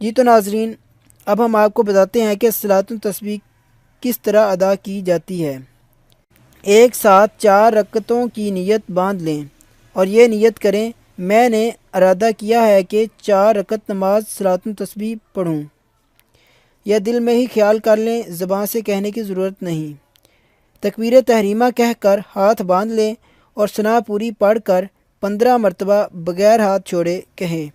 جی تو ناظرین، اب ہم آپ کو بتاتے ہیں کہ صلاۃ التسبیح کس طرح ادا کی جاتی ہے۔ ایک ساتھ 4 رکعتوں کی نیت باندھ لیں اور یہ نیت کریں، میں نے ارادہ کیا ہے کہ 4 رکعت نماز صلاۃ التسبیح پڑھوں۔ یا دل میں ہی خیال کر لیں، زبان سے کہنے کی ضرورت نہیں۔ تکبیر تحریمہ کہہ کر ہاتھ باندھ لیں اور ثنا پوری پڑھ کر 15 مرتبہ بغیر ہاتھ چھوڑے کہیں،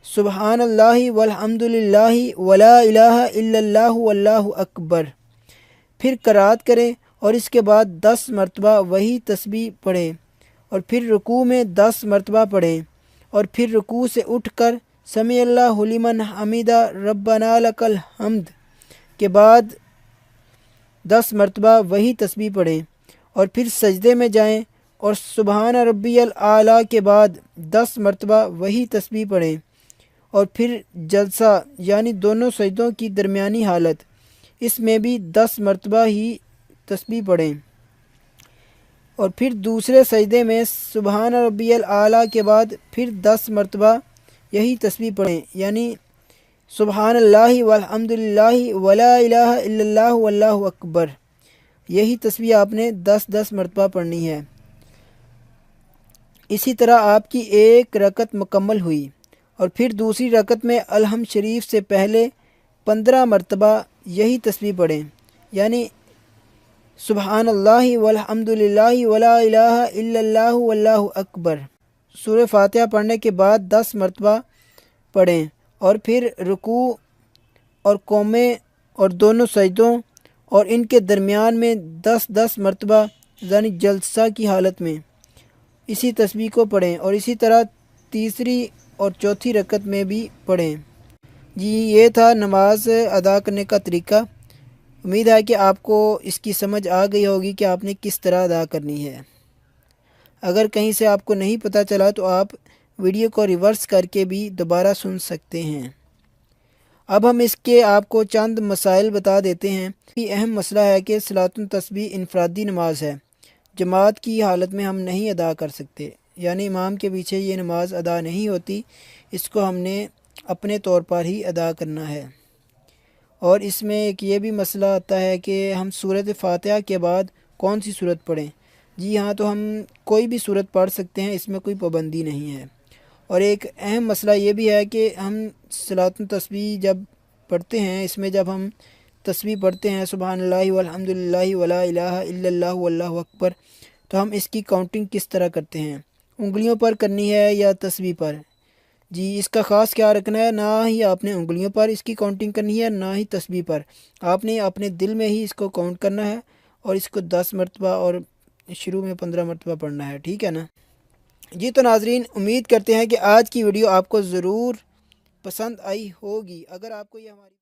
سبحان اللہ والحمد للہ ولا الہ الا اللہ واللہ اکبر۔ پھر قرات کریں اور اس کے بعد 10 مرتبہ وہی تسبیح پڑھیں اور پھر رکوع میں 10 مرتبہ پڑھیں اور پھر رکوع سے اٹھ کر سمع اللہ لمن حمدہ ربنا لک الحمد کے بعد 10 مرتبہ وہی تسبیح پڑھیں اور پھر سجدے میں جائیں اور سبحان ربی الاعلیٰ کے بعد 10 مرتبہ وہی تسبیح پڑھیں اور پھر جلسہ یعنی دونوں سجدوں کی درمیانی حالت، اس میں بھی 10 مرتبہ ہی تسبیح پڑھیں اور پھر دوسرے سجدے میں سبحان ربی الاعلیٰ کے بعد پھر 10 مرتبہ یہی تسبیح پڑھیں، یعنی سبحان اللہ والحمد للہ ولا الہ الا اللہ واللہ اکبر۔ یہی تسبیح آپ نے 10 مرتبہ پڑھنی ہے۔ اسی طرح آپ کی ایک رکعت مکمل ہوئی اور پھر دوسری رکعت میں الحمد شریف سے پہلے 15 مرتبہ یہی تسبیح پڑھیں، یعنی سبحان اللہ والحمد للہ ولا الہ الا اللہ واللہ اکبر۔ سورہ فاتحہ پڑھنے کے بعد 10 مرتبہ پڑھیں اور پھر رکوع اور قومے اور دونوں سجدوں اور ان کے درمیان میں 10 مرتبہ یعنی جلسہ کی حالت میں اسی تسبیح کو پڑھیں اور اسی طرح تیسری اور چوتھی رکعت میں بھی پڑھیں۔ جی یہ تھا نماز ادا کرنے کا طریقہ۔ امید ہے کہ آپ کو اس کی سمجھ آ گئی ہوگی کہ آپ نے کس طرح ادا کرنی ہے۔ اگر کہیں سے آپ کو نہیں پتہ چلا تو آپ ویڈیو کو ریورس کر کے بھی دوبارہ سن سکتے ہیں۔ اب ہم اس کے آپ کو چند مسائل بتا دیتے ہیں۔ یہ اہم مسئلہ ہے کہ صلاۃ التسبیح انفرادی نماز ہے، جماعت کی حالت میں ہم نہیں ادا کر سکتے، یعنی امام کے پیچھے یہ نماز ادا نہیں ہوتی، اس کو ہم نے اپنے طور پر ہی ادا کرنا ہے۔ اور اس میں ایک یہ بھی مسئلہ آتا ہے کہ ہم سورۃ فاتحہ کے بعد کون سی سورت پڑھیں۔ جی ہاں، تو ہم کوئی بھی سورت پڑھ سکتے ہیں، اس میں کوئی پابندی نہیں ہے۔ اور ایک اہم مسئلہ یہ بھی ہے کہ ہم صلاۃ التسبیح جب پڑھتے ہیں، اس میں جب ہم تسبیح پڑھتے ہیں سبحان اللہ والحمد للہ ولا الہ الا اللہ واللہ اکبر، تو ہم اس کی کاؤنٹنگ کس طرح کرتے ہیں، انگلیوں پر کرنی ہے یا تسبیح پر؟ جی اس کا خاص خیال رکھنا ہے، نہ ہی آپ نے انگلیوں پر اس کی کاؤنٹنگ کرنی ہے، نہ ہی تسبیح پر۔ آپ نے اپنے دل میں ہی اس کو کاؤنٹ کرنا ہے اور اس کو 10 مرتبہ اور شروع میں 15 مرتبہ پڑھنا ہے، ٹھیک ہے نا؟ جی تو ناظرین، امید کرتے ہیں کہ آج کی ویڈیو آپ کو ضرور پسند آئی ہوگی۔ اگر آپ کو یہ ہماری